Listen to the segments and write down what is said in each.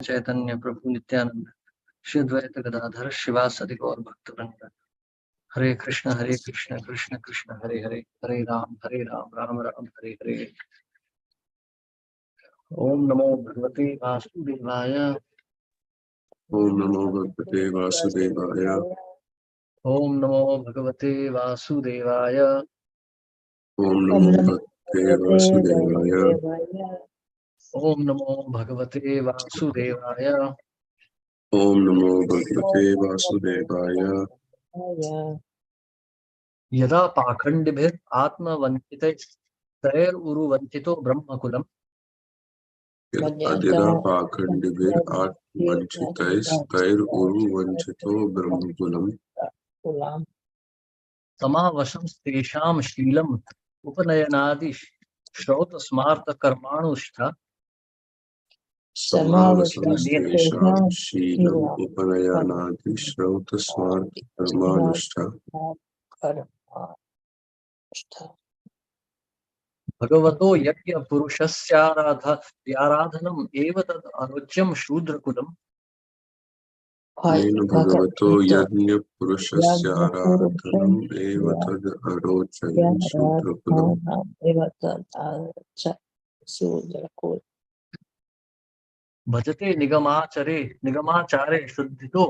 चैतन्य प्रभु नित्यानंद श्री अद्वैत गदाधर शिवासदि गौर भक्तवृंद। हरे कृष्ण कृष्ण कृष्ण हरे हरे, हरे राम राम राम हरे हरे। ओम नमो भगवते वासुदेवाय। ओम नमो भगवते वासुदेवाय। ओम नमो भगवते वासुदेवाय। ओम नमो भगवते वासुदेवाय। ओम नमो भगवते वासुदेवाय। ओम नमो भगवते वासुदेवाय। यदा पाखंडिभिः आत्मवंचितैरुवंचितो ब्रह्मकुलम्। यदा पाखंडिभिः आत्मवंचितैरुवंचितो ब्रह्मकुलम्। समावशं तेषां शीलम् उपनयनादि श्रौतस्मार्तकर्माणुष्ठ। समावशं तेषां शीलम् उपनयनादि श्रौतस्मार्तकर्माणुष्ठ। भगवतो यज्ञ पुरुषस्याराधनम् एव तद् अनुज्यं शूद्रकुलम्। येन भगवतो यज्ञ पुरुषस्याराधनम् एव तद् अरोचयन् शूद्रकुलम्। भजते निगमाचारे शुद्धितो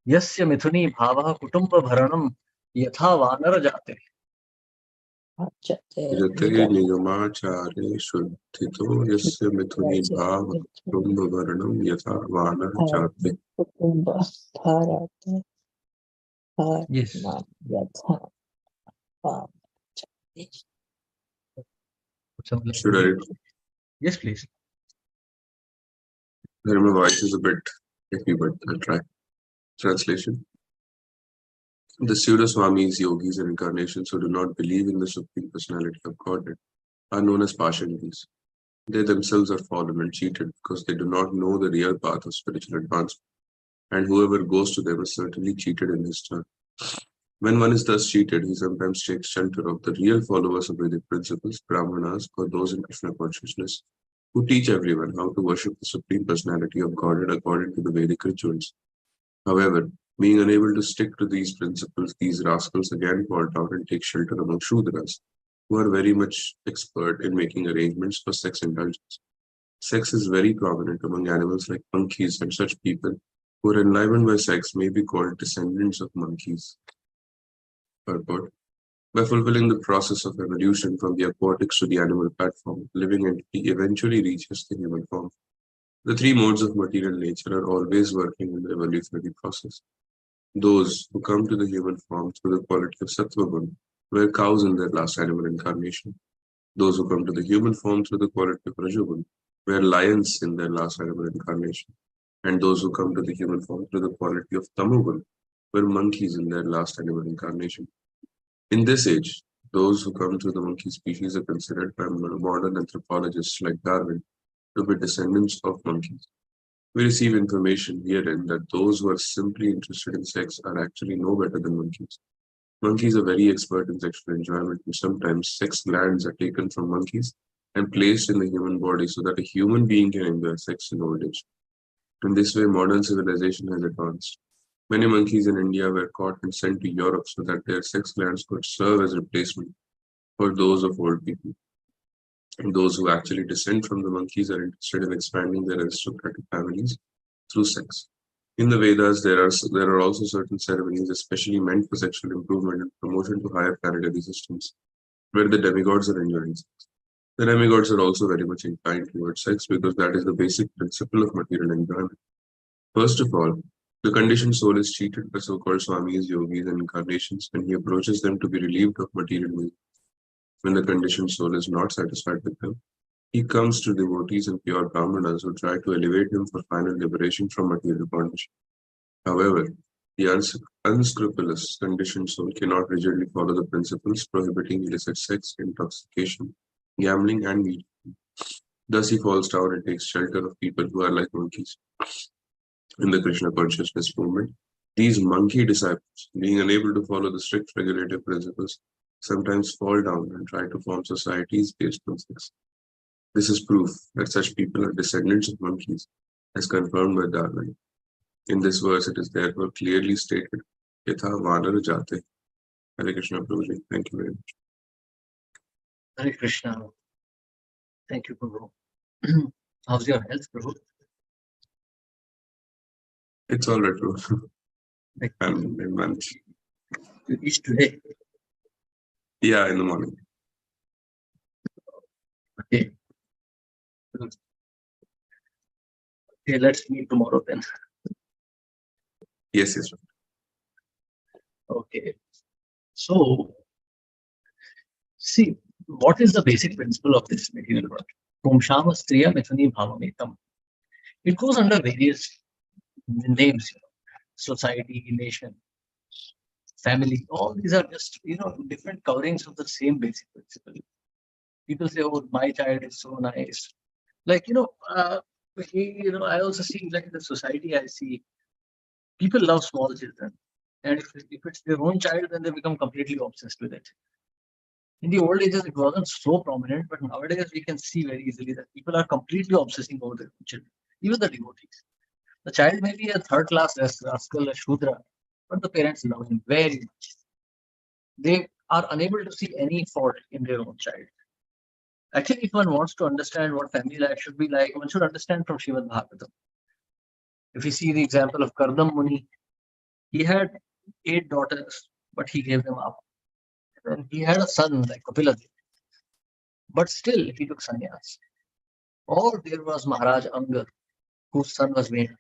यस्य मिथुनी भावः कुटुंब भरणं यथा वानर जाते। भजते निगमाचारे शुद्धितो यस्य मिथुनी भावः कुटुंब भरणं यथा वानर जाते। Yes. Should I read? Yes, please. My voice is a bit iffy, but I'll try. Translation. The pseudo-swamis, yogis, and incarnations who do not believe in the Supreme Personality of Godhead are known as Pashandis. They themselves are fallen and cheated because they do not know the real path of spiritual advancement, and whoever goes to them is certainly cheated in his turn. When one is thus cheated, he sometimes takes shelter of the real followers of Vedic principles, Brahmanas, or those in Krishna consciousness, who teach everyone how to worship the Supreme Personality of Godhead according to the Vedic rituals. However, being unable to stick to these principles, these rascals again fall out and take shelter among Shudras, who are very much expert in making arrangements for sex indulgence. Sex is very prominent among animals like monkeys, and such people who are enlivened by sex may be called descendants of monkeys. Purport. By fulfilling the process of evolution from the aquatics to the animal platform, living entity eventually reaches the human form. The three modes of material nature are always working in the evolutionary process. Those who come to the human form through the quality of Sattva Guna were cows in their last animal incarnation. Those who come to the human form through the quality of Rajoguna were lions in their last animal incarnation. And those who come to the human form through the quality of Tamoguna were monkeys in their last animal incarnation. In this age, those who come through the monkey species are considered by modern anthropologists like Darwin to be descendants of monkeys. We receive information herein that those who are simply interested in sex are actually no better than monkeys. Monkeys are very expert in sexual enjoyment, and sometimes sex glands are taken from monkeys and placed in the human body so that a human being can enjoy sex in old age. In this way, modern civilization has advanced. Many monkeys in India were caught and sent to Europe so that their sex glands could serve as replacement for those of old people. And those who actually descend from the monkeys are interested in expanding their aristocratic families through sex. In the Vedas, there are also certain ceremonies especially meant for sexual improvement and promotion to higher planetary systems, where the demigods are enjoying sex. The demigods are also very much inclined towards sex because that is the basic principle of material enjoyment. First of all, the conditioned soul is cheated by so-called swamis, yogis, and incarnations when he approaches them to be relieved of material needs. When the conditioned soul is not satisfied with them, he comes to devotees and pure brahmanas who try to elevate him for final liberation from material bondage. However, the unscrupulous conditioned soul cannot rigidly follow the principles prohibiting illicit sex, intoxication, gambling, and meat. Thus, he falls down and takes shelter of people who are like monkeys. In the Krishna consciousness movement, these monkey disciples, being unable to follow the strict regulative principles, sometimes fall down and try to form societies based on sex. This is proof that such people are descendants of monkeys as confirmed by Darwin. In this verse, it is therefore clearly stated, Yatha Vanar Jate. Hare Krishna Prabhuji. Thank you very much. Hare Krishna. Thank you, Prabhu. How's your health, Prabhu? It's all right, Prabhu. Like, I'm in lunch. you eat today? Yeah, in the morning. Okay. Okay, let's meet tomorrow then. Yes, yes. Okay. So, see, what is the basic principle of this material world? Pumshama Striya Mithuni Bhavametam. It goes under various names, society, nation, family. All these are just, different coverings of the same basic principle. People say, oh, my child is so nice. Like, I also see, like, in the society, I see people love small children. And if it's their own child, then they become completely obsessed with it. In the old ages, it wasn't so prominent, but nowadays we can see very easily that people are completely obsessing over their children, even the devotees. The child may be a third class rascal, a Shudra, but the parents love him very much. They are unable to see any fault in their own child. Actually, if one wants to understand what family life should be like, one should understand from Srimad Bhagavatam. If you see the example of Kardam Muni, he had 8 daughters, but he gave them up. And he had a son like Kapila, but still he took sannyas. Or there was Maharaj Anga, whose son was Vena.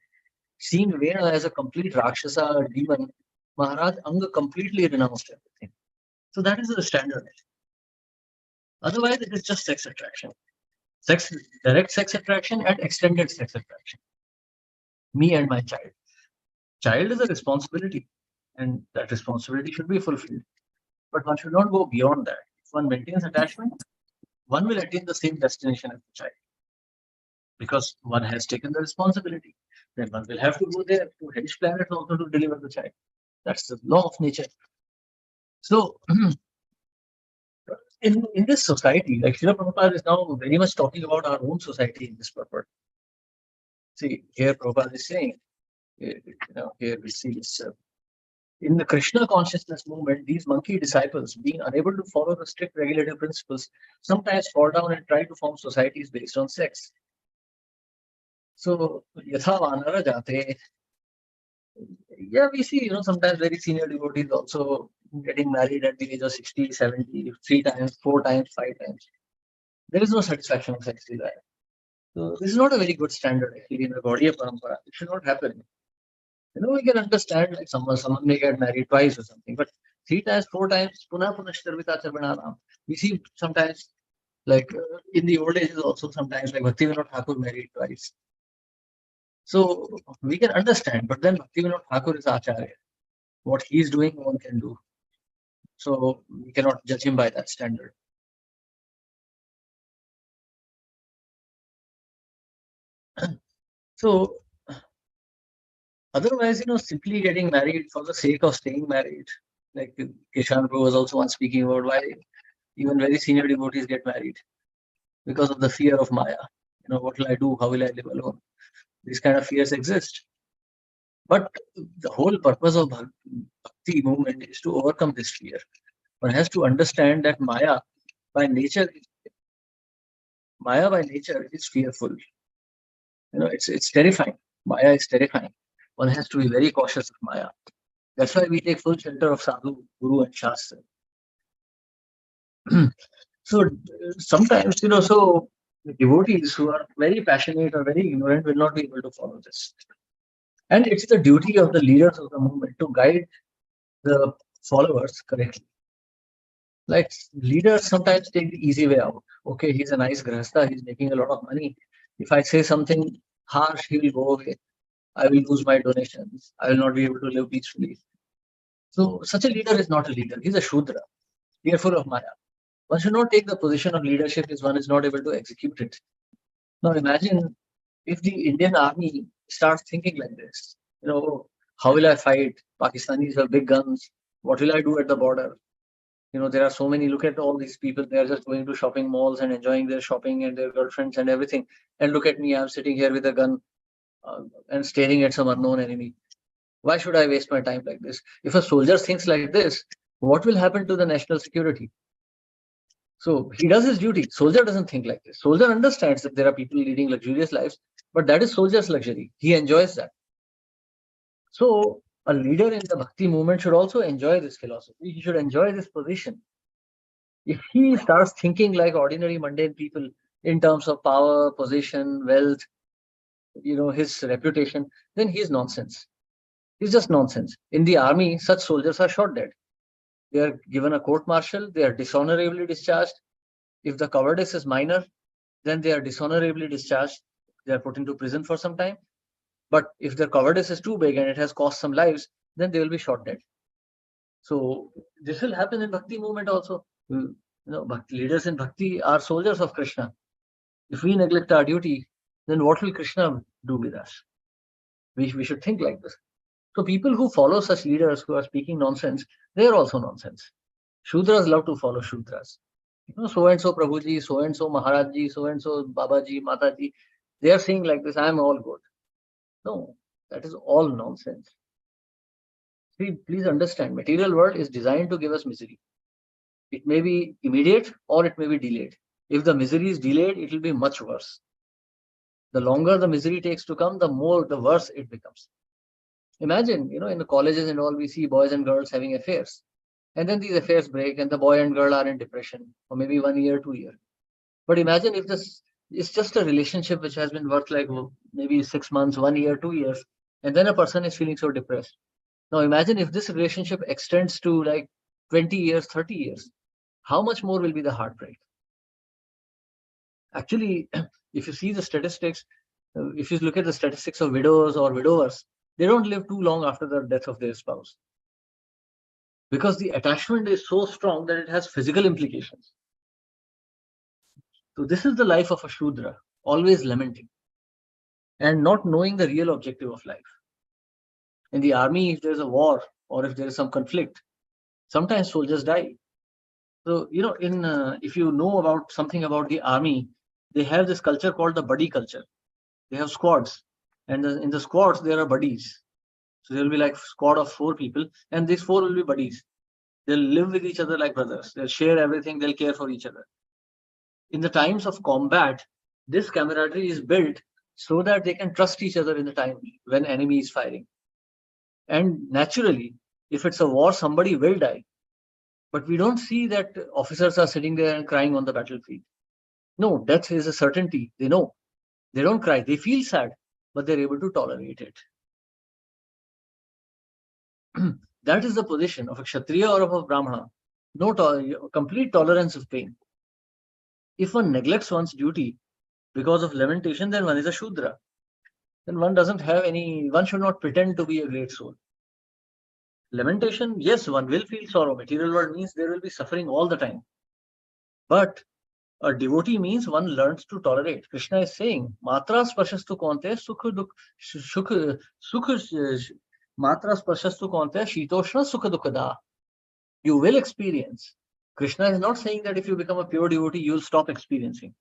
Seeing Vena as a complete Rakshasa demon, Maharaj Anga completely renounced everything. So that is the standard. Otherwise, it is just sex attraction. Direct sex attraction and extended sex attraction. Me and my child. Child is a responsibility, and that responsibility should be fulfilled. But one should not go beyond that. If one maintains attachment, one will attain the same destination as the child. Because one has taken the responsibility. Then one will have to go there to hellish planets also to deliver the child. That's the law of nature. So, in this society, like Srila Prabhupada is now very much talking about our own society in this purport. See, here Prabhupada is saying, here we see this. In the Krishna consciousness movement, these monkey disciples, being unable to follow the strict regulative principles, sometimes fall down and try to form societies based on sex. So, Yatha Vanara Jate. Yeah, we see, sometimes very senior devotees also getting married at the age of 60, 70, 3 times, 4 times, 5 times. There is no satisfaction of sex desire. So this is not a very good standard actually in the Gaudiya Parampara. It should not happen. We can understand like someone may get married twice or something, but 3 times, 4 times, punah punashtarvita charvananam. We see sometimes like in the old ages also sometimes like Bhaktivinoda Thakur married twice. So we can understand, but then Bhaktivinoda Thakur is Acharya. What he is doing, one can do. So we cannot judge him by that standard. So otherwise, simply getting married for the sake of staying married, like Kishan Prabhu was also once speaking about why even very senior devotees get married because of the fear of Maya. What will I do? How will I live alone? These kind of fears exist. But the whole purpose of Bhakti movement is to overcome this fear. One has to understand that Maya by nature is fearful. It's terrifying. Maya is terrifying. One has to be very cautious of Maya. That's why we take full shelter of Sadhu, Guru, and Shastra. So sometimes, so devotees who are very passionate or very ignorant will not be able to follow this. And it's the duty of the leaders of the movement to guide the followers correctly. Like leaders sometimes take the easy way out. Okay, he's a nice grahastha, he's making a lot of money. If I say something harsh, he will go away. I will lose my donations. I will not be able to live peacefully. So such a leader is not a leader. He's a Shudra, fearful of Maya. One should not take the position of leadership if one is not able to execute it. Now imagine if the Indian army starts thinking like this. How will I fight? Pakistanis have big guns. What will I do at the border? There are so many, look at all these people, they are just going to shopping malls and enjoying their shopping and their girlfriends and everything. And look at me, I'm sitting here with a gun. and staring at some unknown enemy. Why should I waste my time like this? If a soldier thinks like this, what will happen to the national security? So he does his duty. Soldier doesn't think like this. Soldier understands that there are people leading luxurious lives, but that is soldier's luxury. He enjoys that. So a leader in the Bhakti movement should also enjoy this philosophy. He should enjoy this position. If he starts thinking like ordinary mundane people in terms of power, position, wealth, his reputation, then he's nonsense. He's just nonsense. In the army, such soldiers are shot dead. They are given a court martial, they are dishonorably discharged. If the cowardice is minor, then they are dishonorably discharged. They are put into prison for some time. But if their cowardice is too big and it has cost some lives, then they will be shot dead. So this will happen in Bhakti movement also. Bhakti leaders in Bhakti are soldiers of Krishna. If we neglect our duty, then what will Krishna do with us? We should think like this. So people who follow such leaders who are speaking nonsense, they are also nonsense. Shudras love to follow Shudras. So and so Prabhuji, so and so Maharajji, so and so Babaji, Mataji, they are saying like this, I am all good. No, that is all nonsense. See, please understand, material world is designed to give us misery. It may be immediate or it may be delayed. If the misery is delayed, it will be much worse. The longer the misery takes to come, the worse it becomes. Imagine, in the colleges and all, we see boys and girls having affairs. And then these affairs break and the boy and girl are in depression for maybe 1 year, 2 years. But imagine if this is just a relationship which has been worth like maybe 6 months, 1 year, 2 years, and then a person is feeling so depressed. Now imagine if this relationship extends to like 20 years, 30 years. How much more will be the heartbreak? Actually, if you see the statistics, if you look at the statistics of widows or widowers, they don't live too long after the death of their spouse. Because the attachment is so strong that it has physical implications. So this is the life of a Shudra, always lamenting and not knowing the real objective of life. In the army, if there's a war or if there is some conflict, sometimes soldiers die. So, if you know about something about the army, they have this culture called the buddy culture. They have squads, and in the squads, there are buddies. So there will be like squad of 4 people, and these 4 will be buddies. They'll live with each other like brothers. They'll share everything. They'll care for each other. In the times of combat, this camaraderie is built so that they can trust each other in the time when enemy is firing. And naturally, if it's a war, somebody will die. But we don't see that officers are sitting there and crying on the battlefield. No, death is a certainty. They know. They don't cry. They feel sad, but they're able to tolerate it. That is the position of a Kshatriya or of a Brahmana. Complete tolerance of pain. If one neglects one's duty because of lamentation, then one is a Shudra. Then one should not pretend to be a great soul. Lamentation, yes, one will feel sorrow. Material world means there will be suffering all the time. But a devotee means one learns to tolerate. Krishna is saying, Matra sparshastu konte Matra sparshastu konte shitoshna sukha dukkada. You will experience. Krishna is not saying that if you become a pure devotee, you will stop experiencing.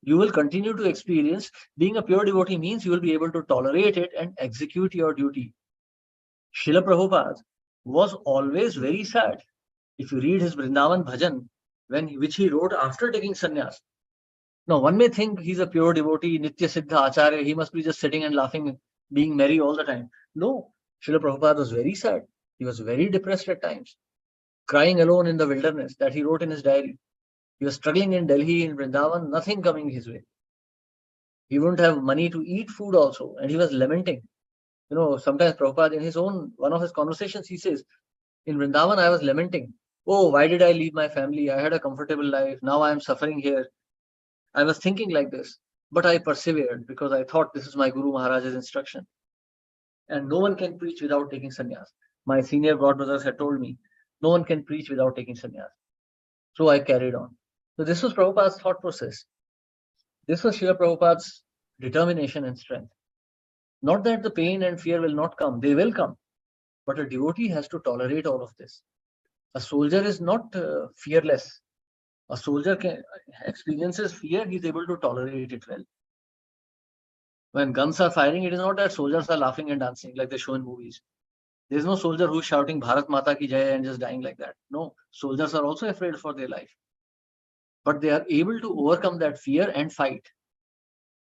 You will continue to experience. Being a pure devotee means you will be able to tolerate it and execute your duty. Srila Prabhupada was always very sad. If you read his Vrindavan Bhajan, which he wrote after taking sannyas. Now, one may think he's a pure devotee, Nitya Siddha Acharya, he must be just sitting and laughing, being merry all the time. No, Srila Prabhupada was very sad. He was very depressed at times, crying alone in the wilderness, that he wrote in his diary. He was struggling in Delhi, in Vrindavan, nothing coming his way. He wouldn't have money to eat food also, and he was lamenting. Sometimes Prabhupada, in one of his conversations, he says, in Vrindavan, I was lamenting. Oh, why did I leave my family? I had a comfortable life. Now I am suffering here. I was thinking like this, but I persevered because I thought this is my Guru Maharaj's instruction. And no one can preach without taking sannyas. My senior godbrothers had told me, no one can preach without taking sannyas. So I carried on. So this was Prabhupada's thought process. This was Srila Prabhupada's determination and strength. Not that the pain and fear will not come. They will come. But a devotee has to tolerate all of this. A soldier is not fearless. A soldier experiences fear, he's able to tolerate it well. When guns are firing, it is not that soldiers are laughing and dancing like they show in movies. There is no soldier who's shouting Bharat Mata ki jai and just dying like that. No, soldiers are also afraid for their life. But they are able to overcome that fear and fight.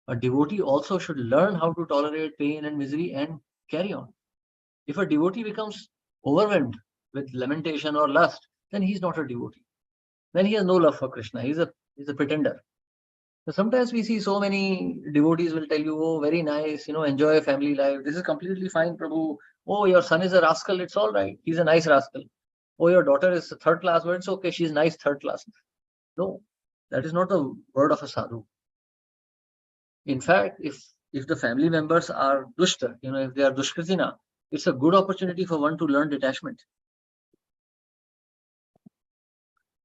A devotee also should learn how to tolerate pain and misery and carry on. If a devotee becomes overwhelmed with lamentation or lust, then he's not a devotee. Then he has no love for Krishna. He's a pretender. So sometimes we see so many devotees will tell you, oh, very nice, enjoy family life. This is completely fine, Prabhu. Oh, your son is a rascal. It's all right. He's a nice rascal. Oh, your daughter is third class. Well, it's okay. She's nice third class. No, that is not the word of a sadhu. In fact, if the family members are dushta, if they are dushkritina, it's a good opportunity for one to learn detachment.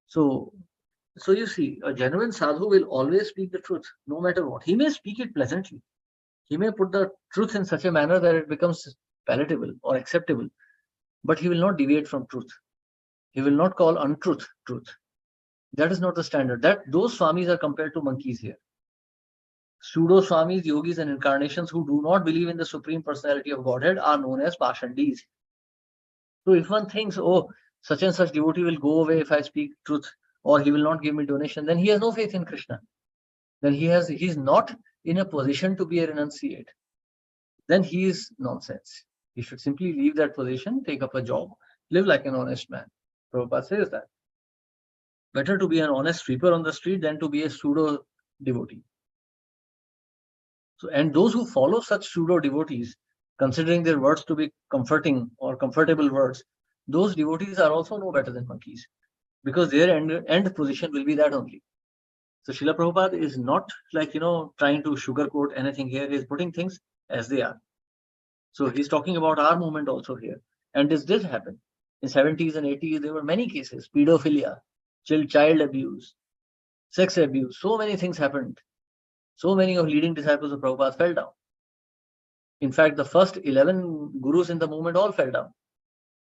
So you see, a genuine sadhu will always speak the truth, no matter what. He may speak it pleasantly. He may put the truth in such a manner that it becomes palatable or acceptable, but he will not deviate from truth. He will not call untruth truth. That is not the standard. Those swamis are compared to monkeys here. Pseudo swamis, yogis, and incarnations who do not believe in the Supreme Personality of Godhead are known as pashandis. So if one thinks, oh, such and such devotee will go away if I speak truth, or he will not give me donation, then he has no faith in Krishna. Then he's not in a position to be a renunciate. Then he is nonsense. He should simply leave that position, take up a job, live like an honest man. Prabhupada says that. Better to be an honest sweeper on the street than to be a pseudo devotee. So, and those who follow such pseudo devotees, considering their words to be comforting or comfortable words, those devotees are also no better than monkeys, because their end position will be that only. So Srila Prabhupada is not like, trying to sugarcoat anything here. He's putting things as they are. So he's talking about our movement also here. And this did happen. In 70s and 80s, there were many cases, pedophilia, child abuse, sex abuse. So many things happened. So many of leading disciples of Prabhupada fell down. In fact, the first 11 gurus in the movement all fell down.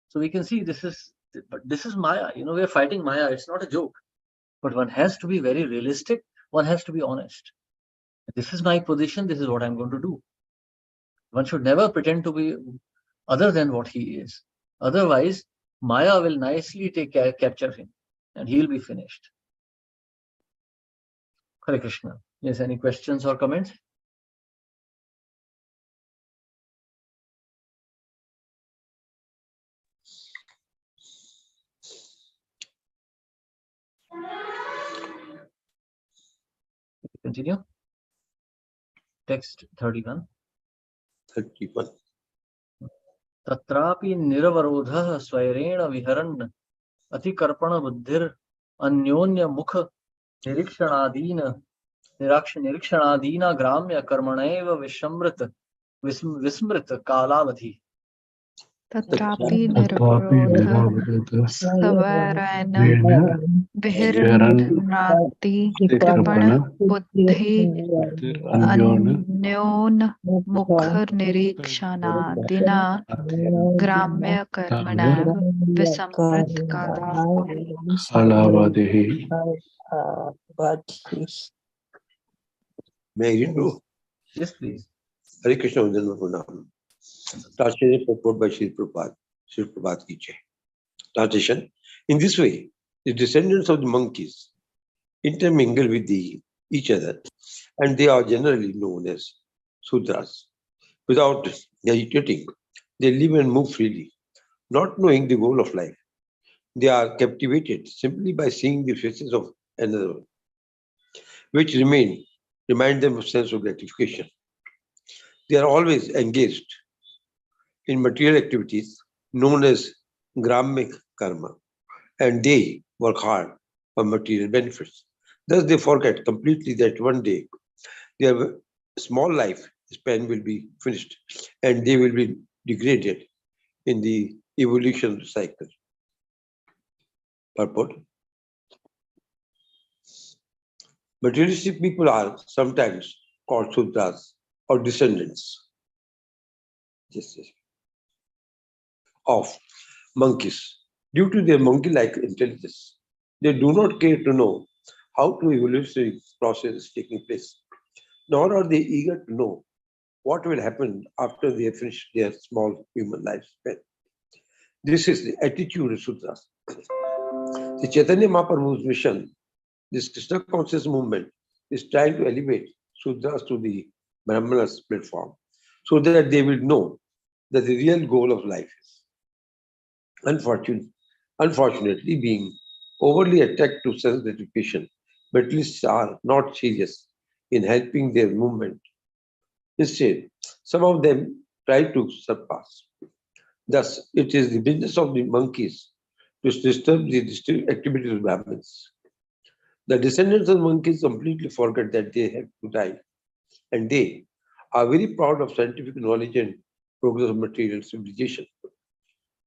So we can see this is Maya. We're fighting Maya. It's not a joke. But one has to be very realistic. One has to be honest. This is my position. This is what I'm going to do. One should never pretend to be other than what he is. Otherwise, Maya will nicely capture him and he'll be finished. Hare Krishna. Yes, any questions or comments? Continue. Text 31. 31. Tatrapi niravarodha swairena viharan atikarpana buddhir anyonya mukha nirikshanaadina gramya karmaneva vismrit kalavadhi. Tatrapi nirvarodha savairena vihiranati karpana buddhi अन्योन मुखर निरीक्षणादिना ग्राम्य कर्मणा विसमृत कालावधिः. May I read, bro? Yes, please. Hare Krishna Vandan Purnam. Translation purport by Sri Prabhupada. Sri Prabhupada ki jai. Translation. In this way, the descendants of the monkeys intermingle with each other, and they are generally known as Sudras. Without hesitating, they live and move freely, not knowing the goal of life. They are captivated simply by seeing the faces of another, which remind them of sense of gratification. They are always engaged in material activities known as Grammic karma, and they work hard for material benefits. Thus, they forget completely that one day their small life span will be finished and they will be degraded in the evolution cycle. Purport. Materialistic people are sometimes called Sudras or descendants of monkeys. Due to their monkey-like intelligence, they do not care to know how the evolutionary process is taking place, nor are they eager to know what will happen after they finish their small human lifespan. This is the attitude of Sutras. The Chaitanya Mahaprabhu's mission, this Krishna conscious movement, is trying to elevate Sudras to the Brahmanas platform so that they will know that the real goal of life is. Unfortunately, being overly attached to sense gratification, materialists are not serious in helping their movement. Instead, some of them try to surpass. Thus, it is the business of the monkeys to disturb the activities of Brahmins. The descendants of monkeys completely forget that they have to die, and they are very proud of scientific knowledge and progress of material civilization.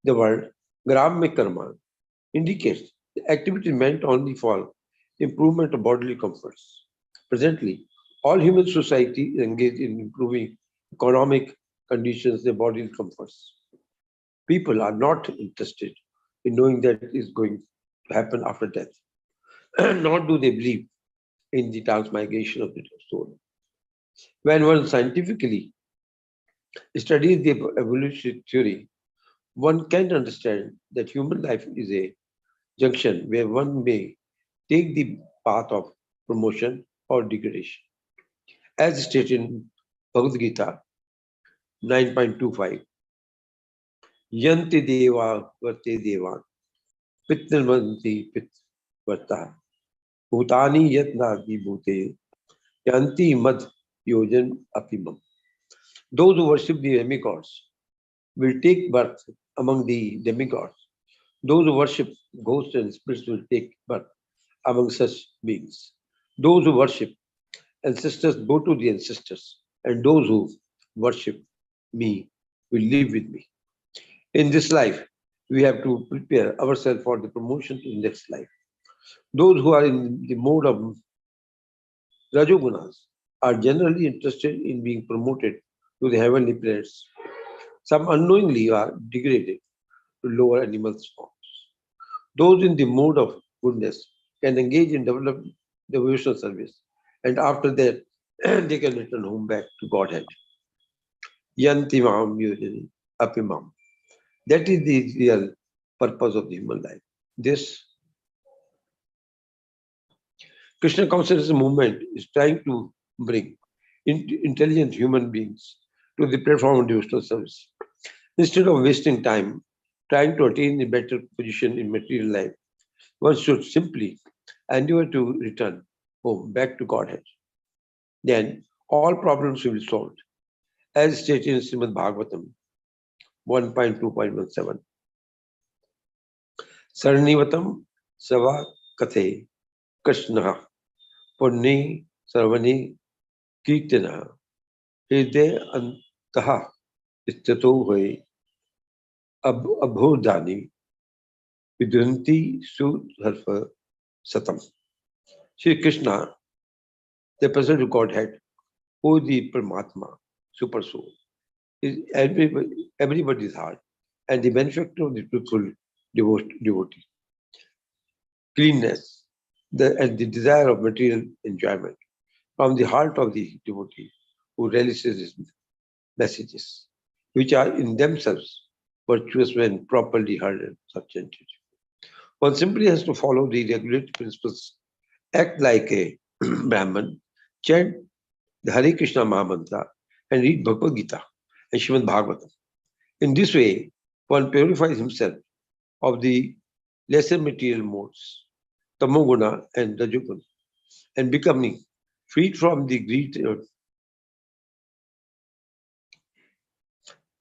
The word Gramya Karma indicates the activity meant only for improvement of bodily comforts. Presently, all human society is engaged in improving economic conditions and bodily comforts. People are not interested in knowing that it is going to happen after death, nor do they believe in the transmigration of the soul. When one scientifically studies the evolutionary theory, one can understand that human life is a junction where one may take the path of promotion or degradation. As stated in Bhagavad Gita 9.25, Yanti Deva Varte Devan, Pitnirmanti Pitvarta, Bhutani Yatna Bhute, Yanti Mad Yojan Apimam. Those who worship the demigods will take birth among the demigods. Those who worship ghosts and spirits will take birth among such beings. Those who worship ancestors go to the ancestors, and those who worship me will live with me. In this life, we have to prepare ourselves for the promotion to the next life. Those who are in the mode of Rajogunas are generally interested in being promoted to the heavenly planets. Some unknowingly are degraded to lower animal forms. Those in the mode of goodness can engage in devotional service, and after that, they can return home back to Godhead. Yantimam yujani apimam. That is the real purpose of the human life. This Krishna consciousness movement is trying to bring intelligent human beings to the platform of devotional service. Instead of wasting time trying to attain a better position in material life, one should simply endeavor to return home back to Godhead. Then all problems will be solved. As stated in Srimad Bhagavatam 1.2.17. Sarnivatam Sava Kathe Krishna Purni Sarvani Kirtana Hriday Antaha Istato Hoy Abhodani Vidhanti Sudharfa Satam. Shri Krishna, the person of Godhead, who is the Paramatma, Super Soul, is everybody's heart and the benefactor of the truthful devotee. Cleanness and the desire of material enjoyment from the heart of the devotee who relishes his messages, which are in themselves virtuous when properly heard and substantiated. One simply has to follow the regulatory principles, act like a Brahman, chant the Hare Krishna Mahamantra, and read Bhagavad Gita and Srimad Bhagavatam. In this way, one purifies himself of the lesser material modes, Tamoguna and Rajoguna, and becoming freed from the greed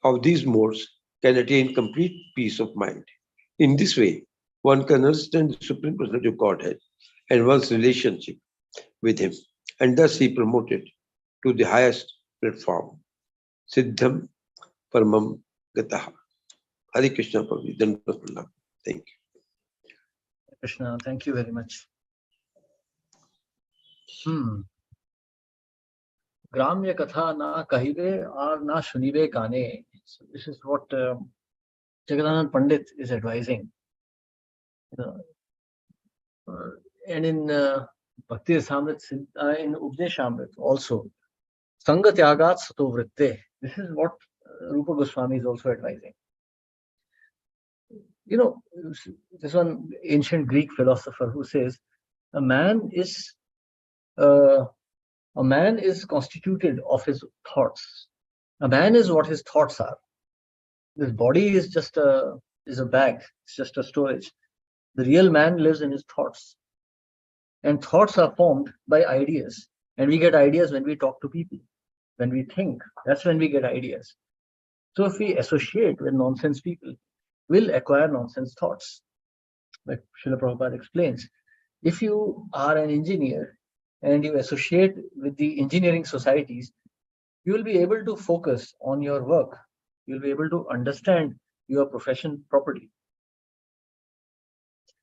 of these modes can attain complete peace of mind. In this way, one can understand the Supreme Personality of Godhead and one's relationship with Him, and thus he promoted to the highest platform. Siddham Paramam Gataha. Hare Krishna Prabhu. Thank you. Krishna, thank you very much. Gramya Katha na kahive or na shunive kane. So this is what Jagadanand Pandit is advising. And in Bhakti Rasamrit, in Updesh Amrit also, Sangha Tyagat Sato Vritte. This is what Rupa Goswami is also advising. You know, this one ancient Greek philosopher who says a man is constituted of his thoughts. A man is what his thoughts are. This body is just a bag. It's just a storage. The real man lives in his thoughts, and thoughts are formed by ideas. And we get ideas when we talk to people. When we think, that's when we get ideas. So if we associate with nonsense people, we'll acquire nonsense thoughts. Like Srila Prabhupada explains, if you are an engineer and you associate with the engineering societies, you will be able to focus on your work. You'll be able to understand your profession properly.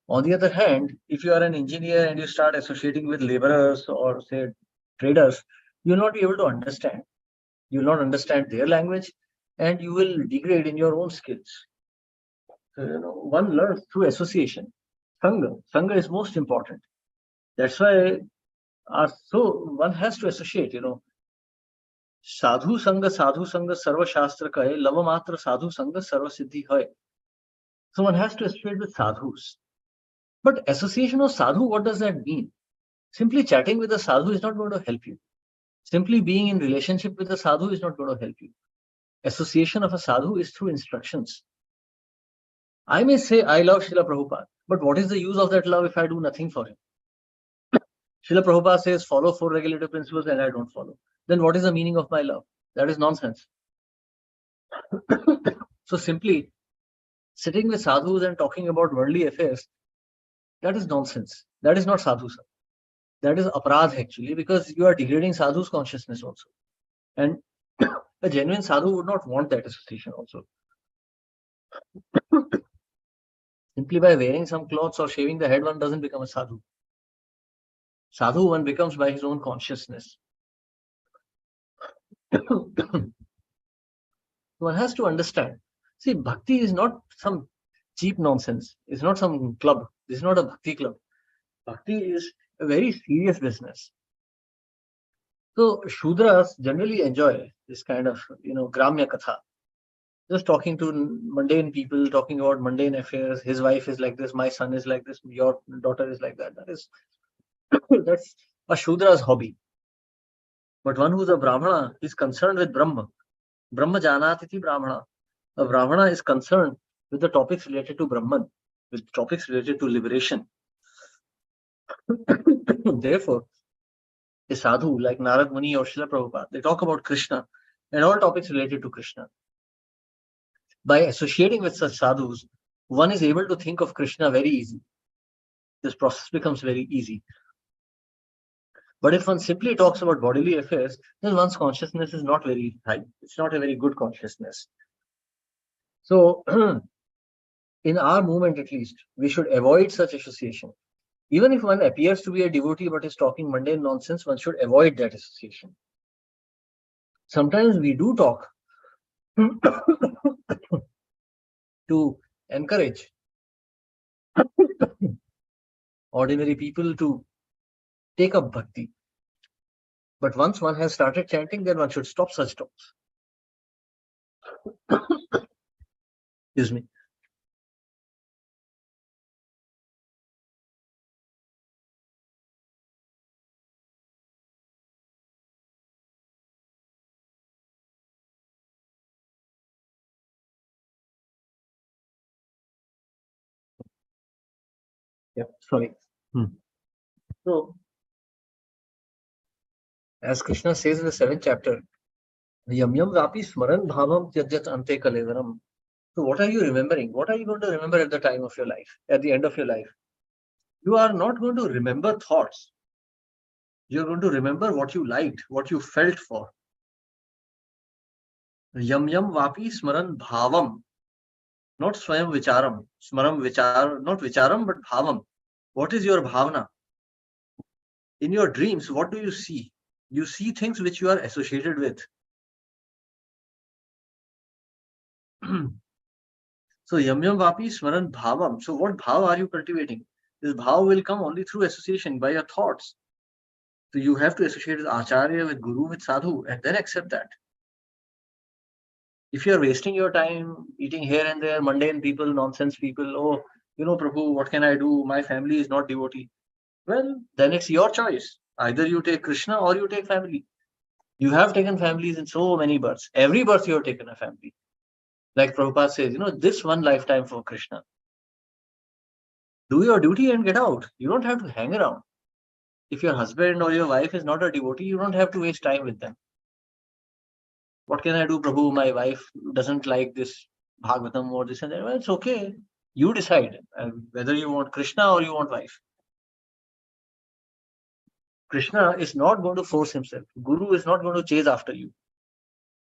On the other hand, if you are an engineer and you start associating with laborers or say traders, you'll not be able to understand. You'll not understand their language and you will degrade in your own skills. So, one learns through association. Sangha is most important. That's why one has to associate, Sadhu Sangha Sarva Shastra Kahe, Lava Matra Sadhu Sangha Sarva Siddhi Hai. So one has to associate with sadhus. But association of sadhu, what does that mean? Simply chatting with a sadhu is not going to help you. Simply being in relationship with a sadhu is not going to help you. Association of a sadhu is through instructions. I may say I love Srila Prabhupada, but what is the use of that love if I do nothing for him? Srila Prabhupada says follow 4 regulative principles and I don't follow. Then what is the meaning of my love? That is nonsense. So simply sitting with sadhus and talking about worldly affairs, that is nonsense. That is not sadhu. That is aparadh actually, because you are degrading sadhu's consciousness also. And a genuine sadhu would not want that association also. Simply by wearing some clothes or shaving the head, one doesn't become a sadhu. Sadhu one becomes by his own consciousness. One has to understand. See, bhakti is not some cheap nonsense. It's not some club. This is not a bhakti club. Bhakti is a very serious business. So Shudras generally enjoy this kind of, Gramya Katha. Just talking to mundane people, talking about mundane affairs. His wife is like this, my son is like this, your daughter is like that. That's a Shudra's hobby. But one who's a Brahmana is concerned with Brahma. Brahma Janatiti Brahmana. A Brahmana is concerned with the topics related to Brahman, with topics related to liberation. Therefore, a sadhu like Narad Muni or Srila Prabhupada, they talk about Krishna and all topics related to Krishna. By associating with such sadhus, one is able to think of Krishna very easy. This process becomes very easy. But if one simply talks about bodily affairs, then one's consciousness is not very high. It's not a very good consciousness. So, in our movement at least, we should avoid such association. Even if one appears to be a devotee but is talking mundane nonsense, one should avoid that association. Sometimes we do talk to encourage ordinary people to take up bhakti. But once one has started chanting, then one should stop such talks. Excuse me. Yep, sorry. So, as Krishna says in the 7th chapter, Yam yam vapi smaran bhavam tyajat ante kalevaram. So what are you remembering? What are you going to remember at the time of your life, at the end of your life? You are not going to remember thoughts. You're going to remember what you liked, what you felt for. Yam yam vapi smaran bhavam. Not swayam vicharam. Smaram vichar, not vicharam, but bhavam. What is your bhavana? In your dreams, what do you see? You see things which you are associated with. So yam yam vapi smaran bhavam. So what bhav are you cultivating? This bhav will come only through association by your thoughts. So you have to associate with Acharya, with Guru, with Sadhu, and then accept that. If you are wasting your time eating here and there, mundane people, nonsense people, oh, Prabhu, what can I do? My family is not devotee. Well, then it's your choice. Either you take Krishna or you take family. You have taken families in so many births. Every birth you have taken a family. Like Prabhupada says, this one lifetime for Krishna. Do your duty and get out. You don't have to hang around. If your husband or your wife is not a devotee, you don't have to waste time with them. What can I do, Prabhu? My wife doesn't like this Bhagavatam or this and that. Well, it's okay. You decide whether you want Krishna or you want wife. Krishna is not going to force himself. Guru is not going to chase after you.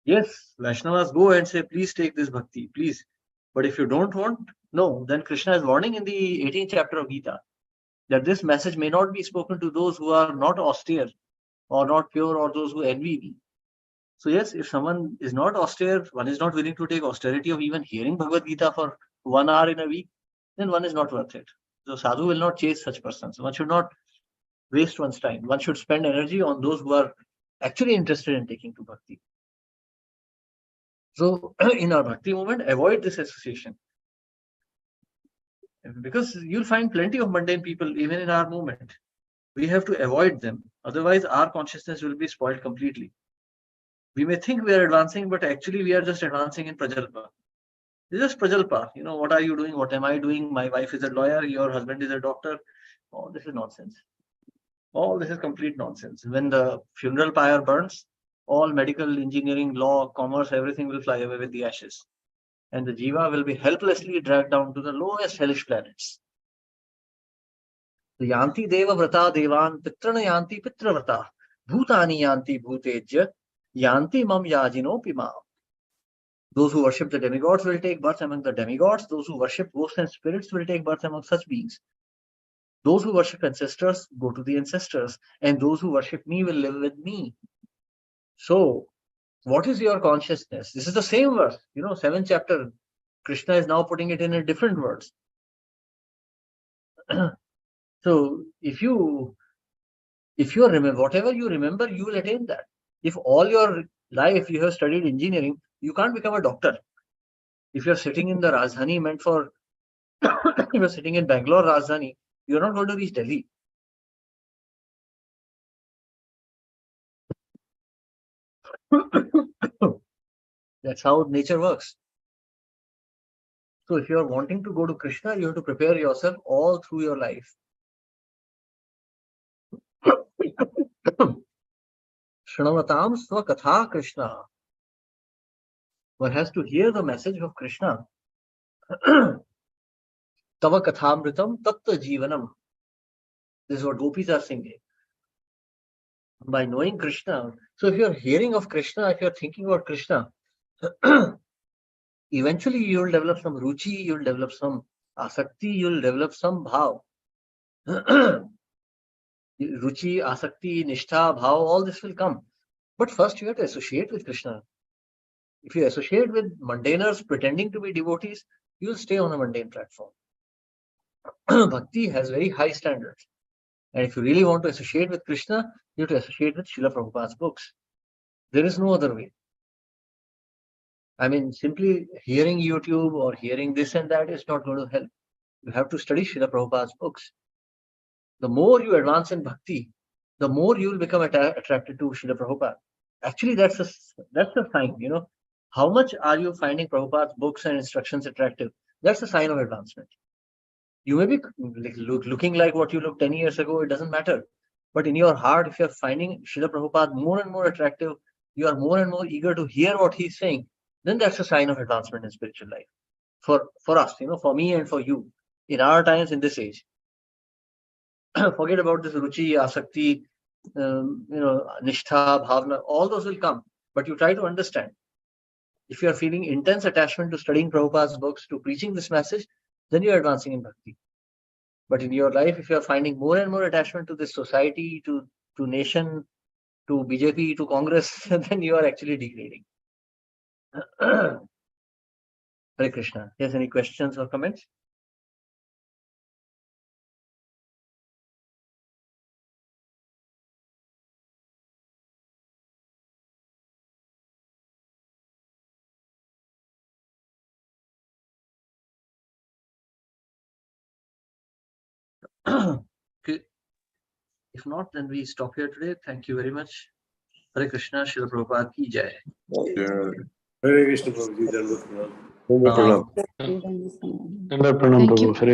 Yes, Vaishnavas go and say, please take this bhakti, please. But if you don't want, no, then Krishna is warning in the 18th chapter of Gita that this message may not be spoken to those who are not austere or not pure or those who envy me. So yes, if someone is not austere, one is not willing to take austerity of even hearing Bhagavad Gita for 1 hour in a week, then one is not worth it. So sadhu will not chase such persons. One should not waste one's time. One should spend energy on those who are actually interested in taking to bhakti. So in our bhakti movement, avoid this association. Because you'll find plenty of mundane people even in our movement. We have to avoid them. Otherwise, our consciousness will be spoiled completely. We may think we are advancing, but actually we are just advancing in Prajalpa. It's just Prajalpa. What are you doing? What am I doing? My wife is a lawyer. Your husband is a doctor. Oh, this is nonsense. All this is complete nonsense. When the funeral pyre burns, all medical, engineering, law, commerce, everything will fly away with the ashes. And the jiva will be helplessly dragged down to the lowest hellish planets. Yanti deva vrata devan pitrana yanti pitravrata bhutani yanti bhutejya yanti mam yajino pima. Those who worship the demigods will take birth among the demigods. Those who worship ghosts and spirits will take birth among such beings. Those who worship ancestors go to the ancestors, and those who worship me will live with me. So, what is your consciousness? This is the same verse, 7th chapter. Krishna is now putting it in a different words. So, if you remember, whatever you remember, you will attain that. If all your life you have studied engineering, you can't become a doctor. If you're sitting in the Rajdhani meant for, you're sitting in Bangalore Rajdhani, you're not going to reach Delhi. That's how nature works. So if you're wanting to go to Krishna, you have to prepare yourself all through your life. Shrunavatam Swakatha Krishna. One has to hear the message of Krishna. Tava Kathamritam Tatta Jivanam. This is what gopis are singing. By knowing Krishna. So if you're hearing of Krishna, if you're thinking about Krishna, eventually you'll develop some ruchi, you'll develop some asakti, you'll develop some bhav. Ruchi, asakti, nishtha, bhav, all this will come. But first you have to associate with Krishna. If you associate with mundaners pretending to be devotees, you'll stay on a mundane platform. Bhakti has very high standards. And if you really want to associate with Krishna, you have to associate with Srila Prabhupada's books. There is no other way. I mean, simply hearing YouTube or hearing this and that is not going to help. You have to study Srila Prabhupada's books. The more you advance in bhakti, the more you will become attracted to Srila Prabhupada. Actually, that's a sign, How much are you finding Prabhupada's books and instructions attractive? That's a sign of advancement. You may be looking like what you looked 10 years ago, it doesn't matter. But in your heart, if you're finding Srila Prabhupada more and more attractive, you are more and more eager to hear what he's saying, then that's a sign of advancement in spiritual life. For us, for me and for you, in our times, in this age. Forget about this ruchi, asakti, nishtha, bhavna, all those will come. But you try to understand. If you are feeling intense attachment to studying Prabhupada's books, to preaching this message, then you are advancing in bhakti. But in your life, if you are finding more and more attachment to this society, to nation, to BJP, to Congress, then you are actually degrading. Hare Krishna. Yes, any questions or comments? Okay. If not, then we stop here today. Thank you very much. Hare Krishna, Srila Prabhupada ki jai. Yeah. Hare Krishna Prabhuji, Dhanavad Pranam. Pranam. Um, Pranam Thank you. Prabhu. Hare